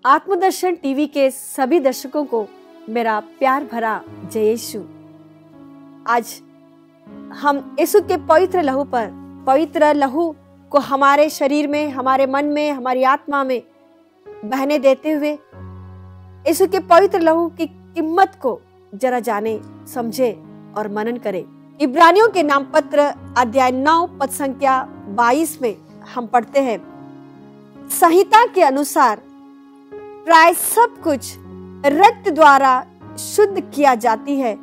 आत्मदर्शन TV के सभी दर्शकों को मेरा प्यार भरा जय यीशु। आज हम यीशु के पवित्र लहू पर, पवित्र लहू को हमारे शरीर में, हमारे मन में, हमारी आत्मा में बहने देते हुए यीशु के पवित्र लहू की कीमत को जरा जाने, समझे और मनन करें। इब्रानियों के नाम पत्र अध्याय 9 पद संख्या 22 में हम पढ़ते हैं, संहिता के अनुसार प्राय सब कुछ रक्त द्वारा शुद्ध किया जाती है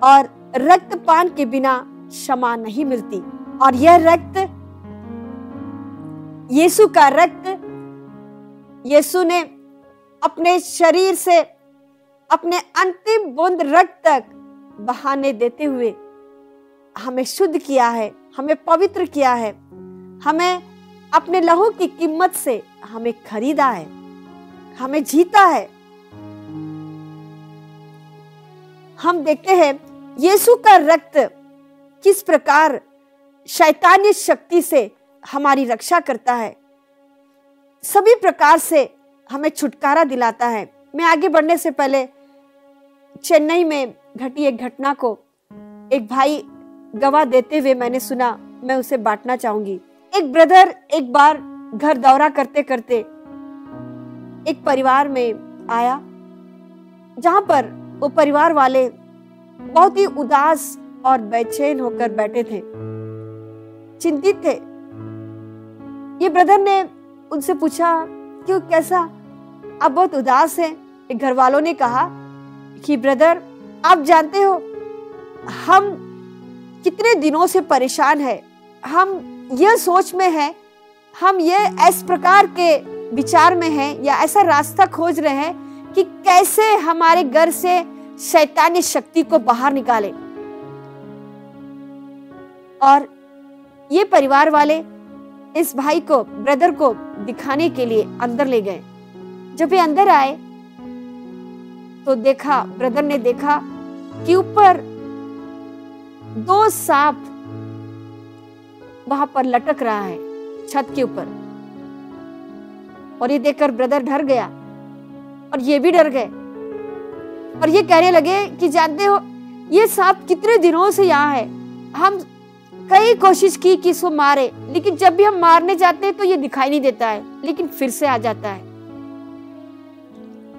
और रक्तपान के बिना क्षमा नहीं मिलती। और यह रक्त, यीशु का रक्त, यीशु ने अपने शरीर से अपने अंतिम बूंद रक्त तक बहाने देते हुए हमें शुद्ध किया है, हमें पवित्र किया है, हमें अपने लहू की कीमत से हमें खरीदा है, हमें जीता है। हम देखते हैं यीशु का रक्त किस प्रकार शैतानी शक्ति से हमारी रक्षा करता है, सभी प्रकार से हमें छुटकारा दिलाता है। मैं आगे बढ़ने से पहले चेन्नई में घटी एक घटना को एक भाई गवाह देते हुए मैंने सुना, मैं उसे बांटना चाहूंगी। एक ब्रदर एक बार घर दौरा करते करते एक परिवार में आया, जहां पर वो परिवार वाले बहुत ही उदास और बेचैन होकर बैठे थे, चिंतित थे। ये ब्रदर ने उनसे पूछा, क्यों, कैसा, आप बहुत उदास हैं? एक घर वालों ने कहा कि ब्रदर, आप जानते हो हम कितने दिनों से परेशान हैं, हम यह सोच में हैं, हम ये इस प्रकार के विचार में हैं या ऐसा रास्ता खोज रहे हैं कि कैसे हमारे घर से शैतानी शक्ति को बाहर निकाले। और ये परिवार वाले इस भाई को, ब्रदर को दिखाने के लिए अंदर ले गए। जब ये अंदर आए तो देखा, ब्रदर ने देखा कि ऊपर 2 सांप वहां पर लटक रहा है छत के ऊपर। और ये देखकर ब्रदर डर गया और ये भी डर गए और ये कहने लगे कि जानते हो ये सांप कितने दिनों से यहाँ है, हम कई कोशिश की कि इसको मारे, लेकिन जब भी हम मारने जाते हैं तो ये दिखाई नहीं देता है, लेकिन फिर से आ जाता है।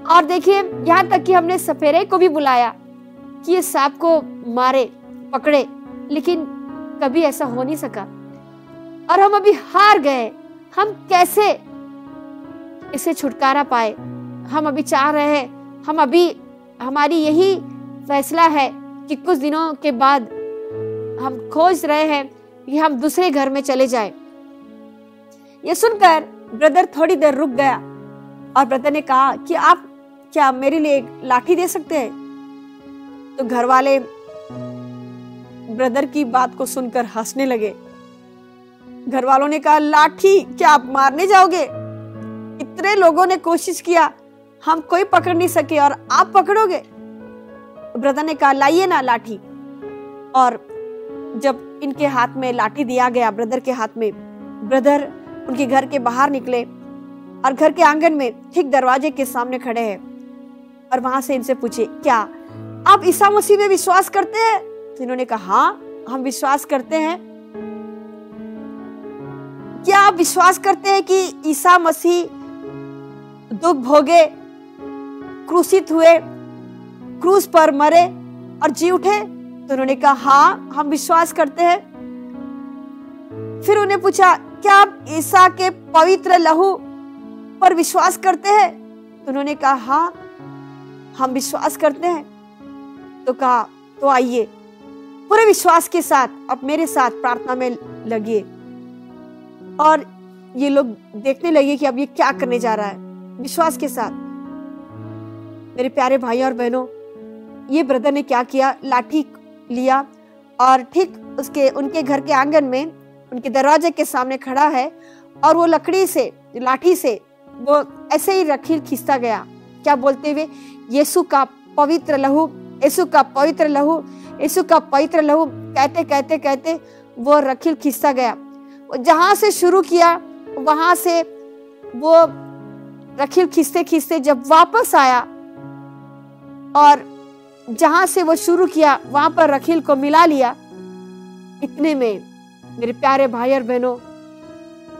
और देखिए, यहाँ तक कि हमने सपेरे को भी बुलाया कि ये सांप को मारे, पकड़े, लेकिन कभी ऐसा हो नहीं सका। और हम अभी हार गए, हम कैसे इसे छुटकारा पाए। हम अभी चाह रहे हैं, हम अभी, हमारी यही फैसला है कि कुछ दिनों के बाद हम खोज रहे हैं कि हम दूसरे घर में चले जाएं। ये सुनकर ब्रदर थोड़ी देर रुक गया और ब्रदर ने कहा कि आप क्या मेरे लिए एक लाठी दे सकते हैं? तो घर वाले ब्रदर की बात को सुनकर हंसने लगे। घर वालों ने कहा, लाठी? क्या आप मारने जाओगे? इतने लोगों ने कोशिश किया, हम कोई पकड़ नहीं सके और आप पकड़ोगे? ब्रदर ने कहा, लाइए ना लाठी। और जब इनके हाथ में लाठी दिया गया, ब्रदर के हाथ में, ब्रदर उनके घर के बाहर निकले और घर के आंगन में ठीक दरवाजे के सामने खड़े हैं और वहां से इनसे पूछे, क्या आप ईसा मसीह में विश्वास करते हैं? तो इन्होंने कहा, हाँ, हम विश्वास करते हैं। क्या आप विश्वास करते हैं कि ईसा मसीह दुख भोगे, क्रूसित हुए, क्रूस पर मरे और जी उठे? तो उन्होंने कहा, हाँ, हम विश्वास करते हैं। फिर उन्हें पूछा, क्या आप ईसा के पवित्र लहू पर विश्वास करते हैं? तो उन्होंने कहा, हाँ, हम विश्वास करते हैं। तो कहा, तो आइए पूरे विश्वास के साथ अब मेरे साथ प्रार्थना में लगिए। और ये लोग देखने लगे कि अब ये क्या करने जा रहा है। विश्वास के साथ, मेरे प्यारे भाई और बहनों, ये ब्रदर ने क्या किया, लाठी लिया और ठीक उनके घर के आंगन में, उनके दरवाजे के सामने खड़ा है और वो लकड़ी से, लाठी से वो ऐसे ही रखील खींचता गया, क्या बोलते हुए, यीशु का पवित्र लहू, यीशु का पवित्र लहू, यीशु का पवित्र लहू कहते कहते कहते वो रखील खींचता गया। जहां से शुरू किया वहां से वो रखील खींचते खींचते जब वापस आया और जहां से वो शुरू किया वहां पर रखील को मिला लिया, इतने में मेरे प्यारे भाई और बहनों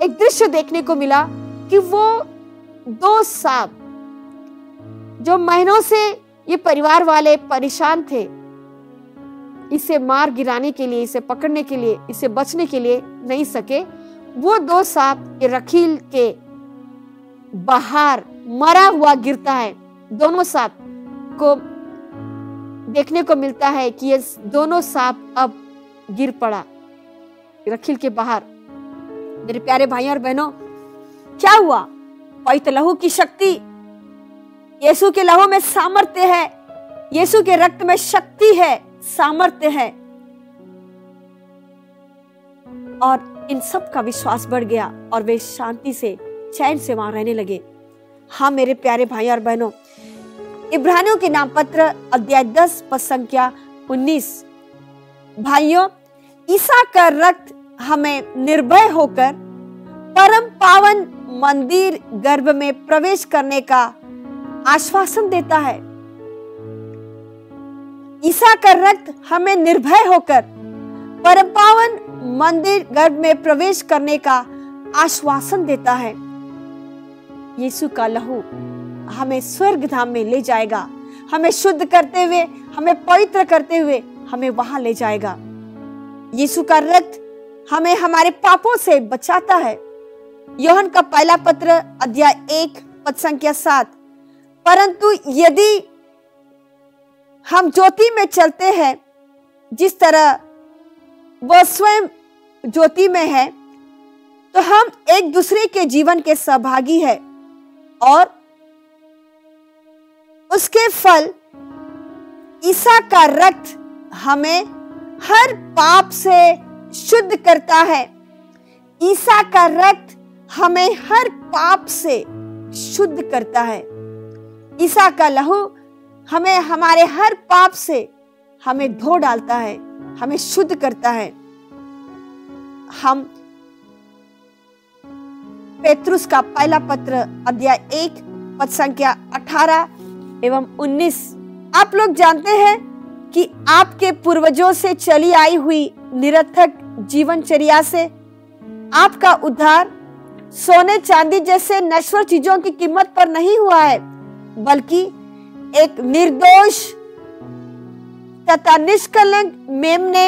एक दृश्य देखने को मिला कि वो 2 सांप जो महीनों से ये परिवार वाले परेशान थे, इसे मार गिराने के लिए, इसे पकड़ने के लिए, इसे बचने के लिए नहीं सके। वो 2 सांप रखील के बाहर मरा हुआ गिरता है। दोनों सांप को देखने को मिलता है कि ये दोनों सांप अब गिर पड़ा रखील के बाहर। मेरे प्यारे भाई और बहनों, क्या हुआ? पवित्र लहू की शक्ति, यीशु के लहू में सामर्थ्य है, यीशु के रक्त में शक्ति है, सामर्थ्य है, और इन सब का विश्वास बढ़ गया और वे शांति से, चैन से वहां रहने लगे। हाँ मेरे प्यारे भाई और बहनों, इब्रानियों के नाम पत्र अध्याय 10 पद संख्या 19, भाइयों, ईसा का रक्त हमें निर्भय होकर परम पावन मंदिर गर्भ में प्रवेश करने का आश्वासन देता है। ईसा का रक्त हमें निर्भय होकर परम पावन मंदिर गर्भ में प्रवेश करने का आश्वासन देता है। यीशु का लहू हमें स्वर्ग धाम में ले जाएगा, हमें शुद्ध करते हुए, हमें पवित्र करते हुए हमें वहां ले जाएगा। यीशु का रक्त हमें हमारे पापों से बचाता है। यूहन्ना का पहला पत्र अध्याय 1 पद संख्या 7, परंतु यदि हम ज्योति में चलते हैं जिस तरह वह स्वयं ज्योति में है, तो हम एक दूसरे के जीवन के सहभागी हैं और उसके फल ईसा का रक्त हमें हर पाप से शुद्ध करता है। ईसा का रक्त हमें हर पाप से शुद्ध करता है। ईसा का लहू हमें हमारे हर पाप से हमें धो डालता है, हमें शुद्ध करता है। हम पेतरुस का पहला पत्र अध्याय 1 पद संख्या 18 एवं 19, आप लोग जानते हैं कि आपके पूर्वजों से चली आई हुई निरर्थक जीवनचर्या से आपका उद्धार सोने चांदी जैसे नश्वर चीजों की कीमत पर नहीं हुआ है, बल्कि एक निर्दोष तथा निष्कलंक मेमने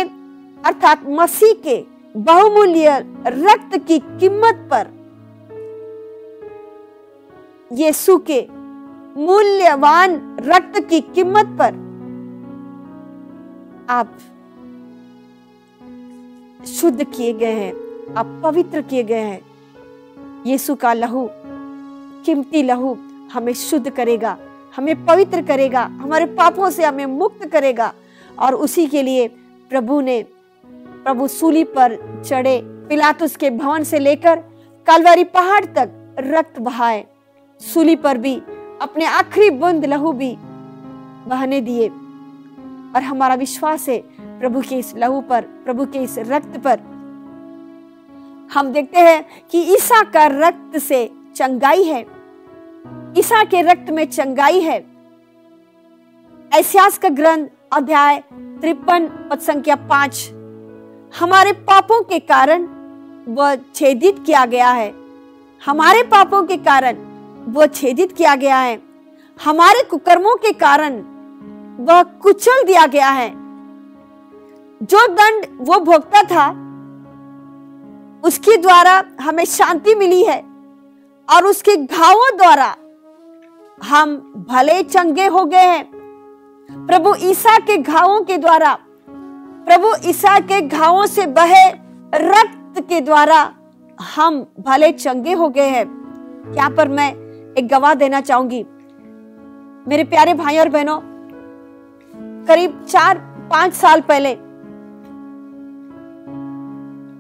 अर्थात मसीह के बहुमूल्य रक्त की कीमत पर, यीशु के मूल्यवान रक्त की कीमत पर आप शुद्ध किए गए हैं, आप पवित्र किए गए हैं। यीशु का लहू, कीमती लहू हमें शुद्ध करेगा, हमें पवित्र करेगा, हमारे पापों से हमें मुक्त करेगा। और उसी के लिए प्रभु सूली पर चढ़े, पिलातुस के भवन से लेकर कलवरी पहाड़ तक रक्त बहाए, सूली पर भी अपने आखिरी बूंद लहू भी बहने दिए। और हमारा विश्वास है प्रभु के इस लहू पर, प्रभु के इस रक्त पर। हम देखते हैं कि ईसा का रक्त से चंगाई है, ईसा के रक्त में चंगाई है। यशायाह का ग्रंथ अध्याय 53 पद संख्या 5, हमारे पापों के कारण वह छेदित किया गया है, हमारे पापों के कारण वह छेदित किया गया है, हमारे कुकर्मों के कारण वह कुचल दिया गया है। जो दंड वो भोगता था उसके द्वारा हमें शांति मिली है और उसके घावों द्वारा हम भले चंगे हो गए हैं। प्रभु ईसा के घावों के द्वारा, प्रभु ईसा के घावों से बहे रक्त के द्वारा हम भले चंगे हो गए हैं। यहाँ पर मैं एक गवाह देना चाहूंगी। मेरे प्यारे भाई और बहनों, करीब 4-5 साल पहले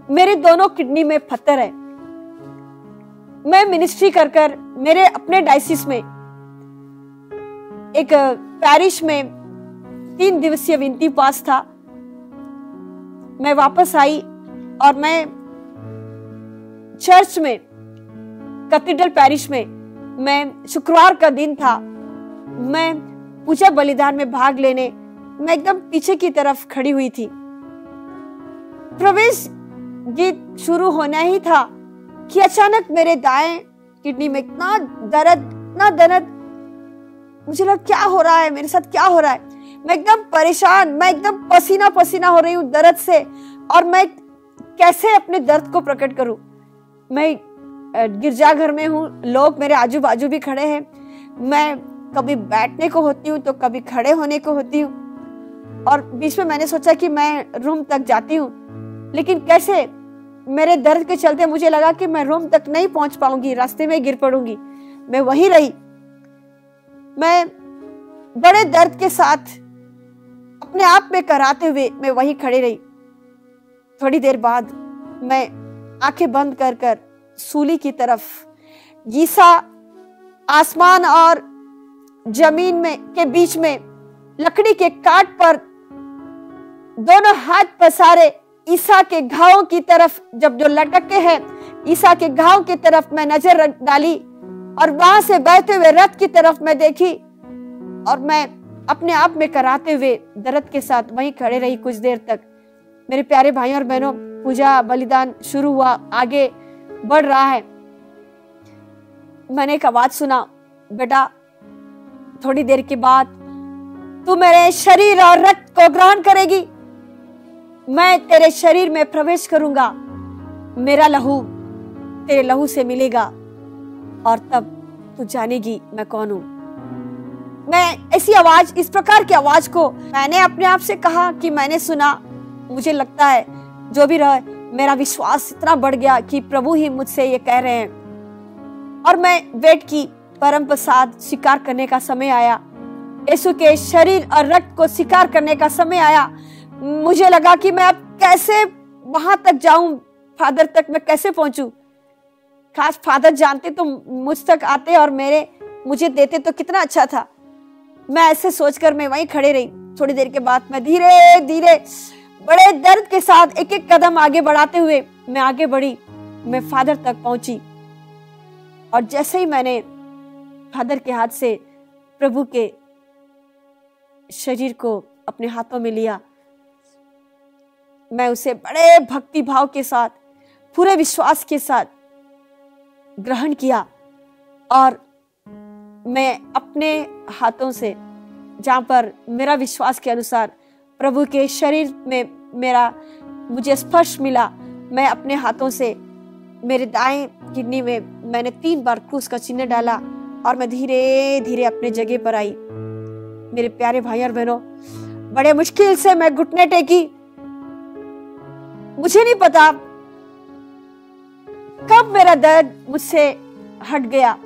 मेरे दोनों किडनी में पत्थर है। मैं मिनिस्ट्री कर मेरे अपने डायसिस में एक पैरिश में 3 दिवसीय विनती उपवास था। मैं वापस आई और मैं चर्च में, कैथेड्रल पैरिश में मैं शुक्रवार का दिन था, मैं पूजा बलिदान में भाग लेने मैं एकदम पीछे की तरफ खड़ी हुई थी। प्रवेश गीत शुरू होना ही था कि अचानक मेरे दाएं किडनी में इतना दर्द, मुझे लगा क्या हो रहा है, मेरे साथ क्या हो रहा है। मैं एकदम परेशान, मैं एकदम पसीना पसीना हो रही हूँ दर्द से, और मैं कैसे अपने दर्द को प्रकट करूं। मैं गिरजाघर में हूँ, लोग मेरे आजू बाजू भी खड़े हैं, मैं कभी बैठने को होती हूँ तो कभी खड़े होने को होती हूँ, और बीच में मैंने सोचा कि मैं रूम तक जाती हूँ, लेकिन कैसे मेरे दर्द के चलते मुझे लगा कि मैं रूम तक नहीं पहुंच पाऊंगी, रास्ते में गिर पड़ूंगी। मैं वहीं रही, मैं बड़े दर्द के साथ अपने आप में कराते हुए मैं वहीं खड़ी रही। थोड़ी देर बाद मैं आंखें बंद कर कर सूली की तरफ, गीसा आसमान और जमीन में के बीच में लकड़ी के काट पर दोनों हाथ पसारे ईसा के घावों की तरफ, जब जो लटके हैं ईसा के घाव की तरफ मैं नजर डाली, और वहां से बहते हुए रथ की तरफ मैं देखी, और मैं अपने आप में कराते हुए दर्द के साथ वहीं खड़े रही कुछ देर तक। मेरे प्यारे भाई और बहनों, पूजा बलिदान शुरू हुआ, आगे बढ़ रहा है। मैंने एक आवाज सुना, बेटा थोड़ी देर के बाद तू मेरे शरीर और रक्त को ग्रहण करेगी, मैं तेरे शरीर में प्रवेश करूंगा, मेरा लहू तेरे लहू से मिलेगा, और तब तू जानेगी मैं कौन हूं। मैं ऐसी आवाज, इस प्रकार की आवाज को मैंने अपने आप से कहा कि मैंने सुना। मुझे लगता है जो भी रहे, मेरा विश्वास इतना बढ़ गया कि प्रभु ही मुझसे ये कह रहे हैं, और मैं वेट की। परम प्रसाद स्वीकार करने का समय आया, यीशु के शरीर और रक्त को स्वीकार करने का समय आया। मुझे लगा कि मैं अब कैसे वहां तक जाऊं, फादर तक मैं कैसे पहुंचूं। खास फादर जानते तो मुझ तक आते और मुझे देते तो कितना अच्छा था। मैं ऐसे सोचकर मैं वहीं खड़े रही। थोड़ी देर के बाद मैं धीरे धीरे बड़े दर्द के साथ एक एक कदम आगे बढ़ाते हुए मैं आगे बढ़ी, मैं फादर तक पहुंची, और जैसे ही मैंने फादर के हाथ से प्रभु के शरीर को अपने हाथों में लिया, मैं उसे बड़े भक्ति भाव के साथ, पूरे विश्वास के साथ ग्रहण किया, और मैं अपने हाथों से, जहां पर मेरा विश्वास के अनुसार प्रभु के शरीर में मुझे स्पर्श मिला, मैं अपने हाथों से मेरे दाएं किडनी में मैंने 3 बार क्रूस का चिन्ह डाला, और मैं धीरे धीरे अपने जगह पर आई। मेरे प्यारे भाई और बहनों, बड़े मुश्किल से मैं घुटने टेकी। मुझे नहीं पता कब मेरा दर्द मुझसे हट गया।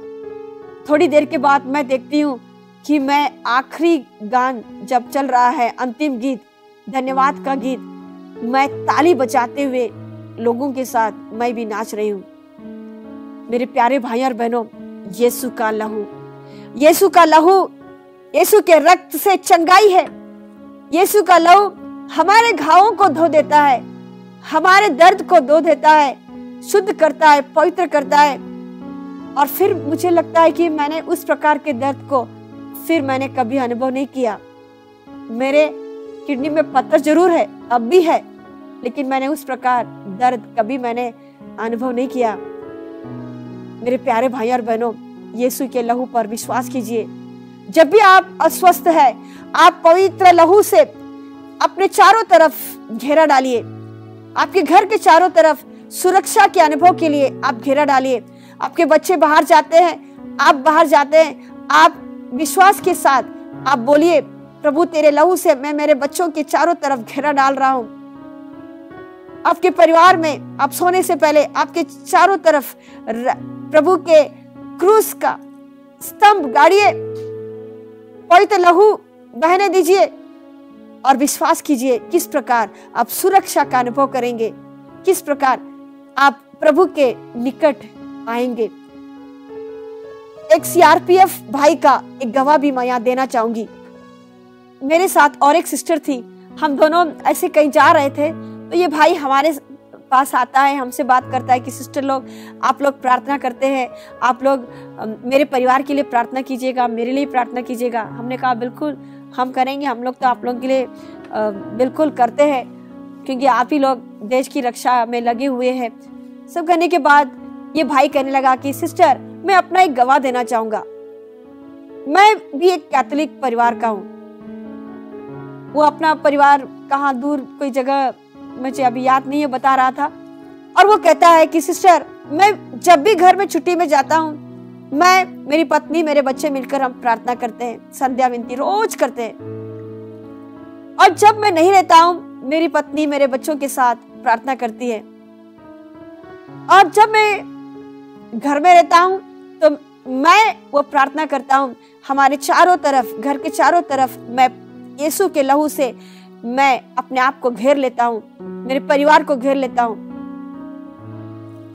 थोड़ी देर के बाद मैं देखती हूँ कि मैं आखिरी गान जब चल रहा है, अंतिम गीत, धन्यवाद का गीत, मैं ताली बजाते हुए लोगों के साथ मैं भी नाच रही हूँ। मेरे प्यारे भाई और बहनों, यीशु का लहू, यीशु का लहू, यीशु के रक्त से चंगाई है। यीशु का लहू हमारे घावों को धो देता है, हमारे दर्द को धो देता है, शुद्ध करता है, पवित्र करता है। और फिर मुझे लगता है कि मैंने उस प्रकार के दर्द को फिर मैंने कभी अनुभव नहीं किया। मेरे किडनी में पत्थर जरूर है, अब भी है, लेकिन मैंने उस प्रकार दर्द कभी मैंने अनुभव नहीं किया। मेरे प्यारे भाई और बहनों, यीशु के लहू पर विश्वास कीजिए। जब भी आप अस्वस्थ हैं, आप पवित्र लहू से अपने चारों तरफ घेरा डालिए। आपके घर के चारों तरफ सुरक्षा के अनुभव के लिए आप घेरा डालिए। आपके बच्चे बाहर जाते हैं, आप बाहर जाते हैं, आप विश्वास के साथ आप बोलिए, प्रभु तेरे लहू से मैं मेरे बच्चों के चारों तरफ घेरा डाल रहा हूं। आपके परिवार में आप सोने से पहले आपके चारों तरफ प्रभु के क्रूस का स्तंभ गाड़िए, पवित्र लहू बहने दीजिए, और विश्वास कीजिए किस प्रकार आप सुरक्षा का अनुभव करेंगे, किस प्रकार आप प्रभु के निकट आएंगे। एक सीआरपीएफ भाई का एक गवाह भी मैं यहाँ देना चाहूंगी। मेरे साथ और एक सिस्टर थी, हम दोनों ऐसे कहीं जा रहे थे, तो ये भाई हमारे पास आता है, हमसे बात करता है कि सिस्टर लोग, आप लोग प्रार्थना करते हैं, आप लोग मेरे परिवार के लिए प्रार्थना कीजिएगा, मेरे लिए प्रार्थना कीजिएगा। हमने कहा बिल्कुल हम करेंगे, हम लोग तो आप लोगों के लिए बिल्कुल करते हैं, क्योंकि आप ही लोग देश की रक्षा में लगे हुए हैं। सब करने के बाद ये भाई कहने लगा कि सिस्टर, मैं अपना एक गवाह देना चाहूंगा। मैं भी एक कैथोलिक परिवार का हूँ। वो अपना परिवार कहाँ दूर कोई जगह, मुझे अभी याद नहीं है, बता रहा था। और वो कहता है कि सिस्टर, मैं जब भी घर में छुट्टी में जाता हूँ, मैं, मेरी पत्नी, मेरे बच्चे मिलकर हम प्रार्थना करते हैं, संध्या विनती रोज करते हैं। और जब मैं नहीं रहता हूँ, मेरी पत्नी मेरे बच्चों के साथ प्रार्थना करती है। और जब मैं घर में रहता हूँ तो मैं वो प्रार्थना करता हूँ। हमारे चारों तरफ, घर के चारों तरफ मैं यीशु के लहू से मैं अपने आप को घेर लेता हूँ, मेरे परिवार को घेर लेता हूँ।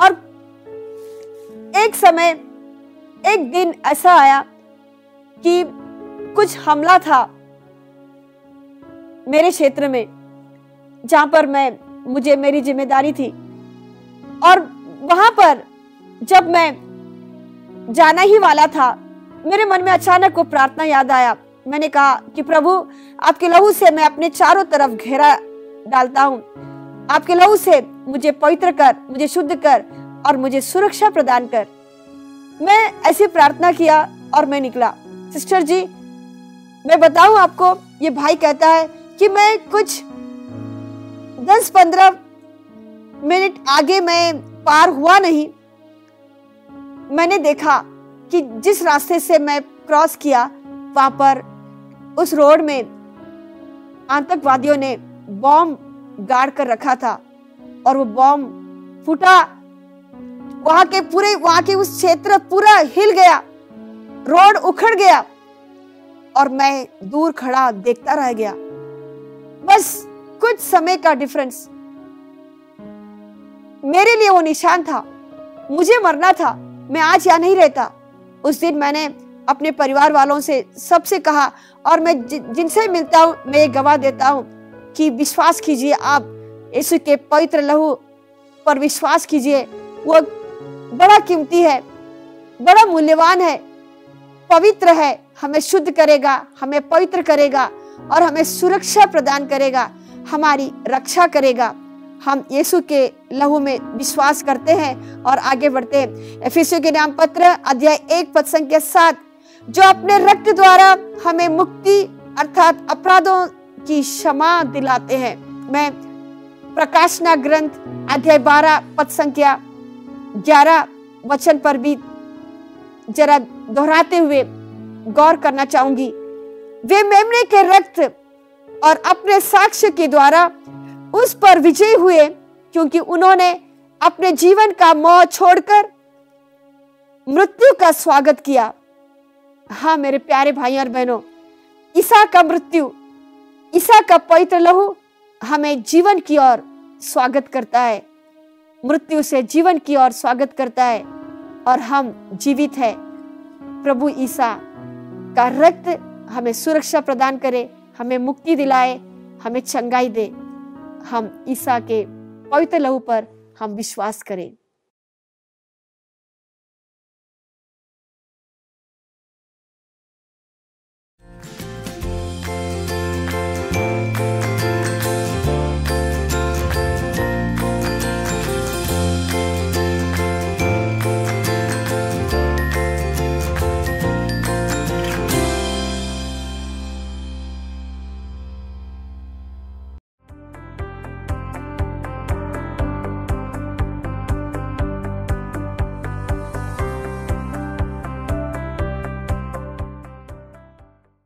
और एक समय, एक दिन ऐसा आया कि कुछ हमला था मेरे क्षेत्र में, जहां पर मुझे मेरी जिम्मेदारी थी। और वहां पर जब मैं जाना ही वाला था, मेरे मन में अचानक वो प्रार्थना याद आया। मैंने कहा कि प्रभु, आपके लहू से मैं अपने चारों तरफ घेरा डालता हूँ, आपके लहू से मुझे पवित्र कर, मुझे शुद्ध कर और मुझे सुरक्षा प्रदान कर। मैं ऐसी प्रार्थना किया और मैं निकला। सिस्टर जी, मैं बताऊं आपको, ये भाई कहता है कि मैं कुछ 10-15 मिनट आगे मैं पार हुआ नहीं, मैंने देखा कि जिस रास्ते से मैं क्रॉस किया, वहां पर उस रोड में आतंकवादियों ने बॉम्ब गाड़ कर रखा था और वो बॉम्ब फूटा। वहां के उस क्षेत्र पूरा हिल गया, रोड उखड़ गया और मैं दूर खड़ा देखता रह गया। बस कुछ समय का डिफरेंस, मेरे लिए वो निशान था, मुझे मरना था, मैं आज यहाँ नहीं रहता। उस दिन मैंने अपने परिवार वालों से सबसे कहा, और मैं जिनसे मिलता हूँ मैं ये गवाह देता हूँ कि विश्वास कीजिए, आप यीशु के पवित्र लहू पर विश्वास कीजिए। वो बड़ा कीमती है, बड़ा मूल्यवान है, पवित्र है, हमें शुद्ध करेगा, हमें पवित्र करेगा और हमें सुरक्षा प्रदान करेगा, हमारी रक्षा करेगा। हम यीशु के लहू में विश्वास करते हैं और आगे बढ़ते हैं। एफिसियों के नाम पत्र अध्याय 1 पद संख्या 7, जो अपने रक्त द्वारा हमें मुक्ति अर्थात अपराधों की क्षमा दिलाते हैं। मैं प्रकाशना ग्रंथ अध्याय 12 पद संख्या 11 वचन पर भी जरा दोहराते हुए गौर करना चाहूंगी। वे मेमने के रक्त और अपने साक्ष्य के द्वारा उस पर विजयी हुए, क्योंकि उन्होंने अपने जीवन का मोह छोड़कर मृत्यु का स्वागत किया। हाँ मेरे प्यारे भाई और बहनों, ईसा का मृत्यु, ईसा का पवित्र लहू हमें जीवन की ओर स्वागत करता है, मृत्यु से जीवन की ओर स्वागत करता है और हम जीवित है। प्रभु ईसा का रक्त हमें सुरक्षा प्रदान करे, हमें मुक्ति दिलाए, हमें चंगाई दे। हम ईसा के पवित्र लहू पर हम विश्वास करें।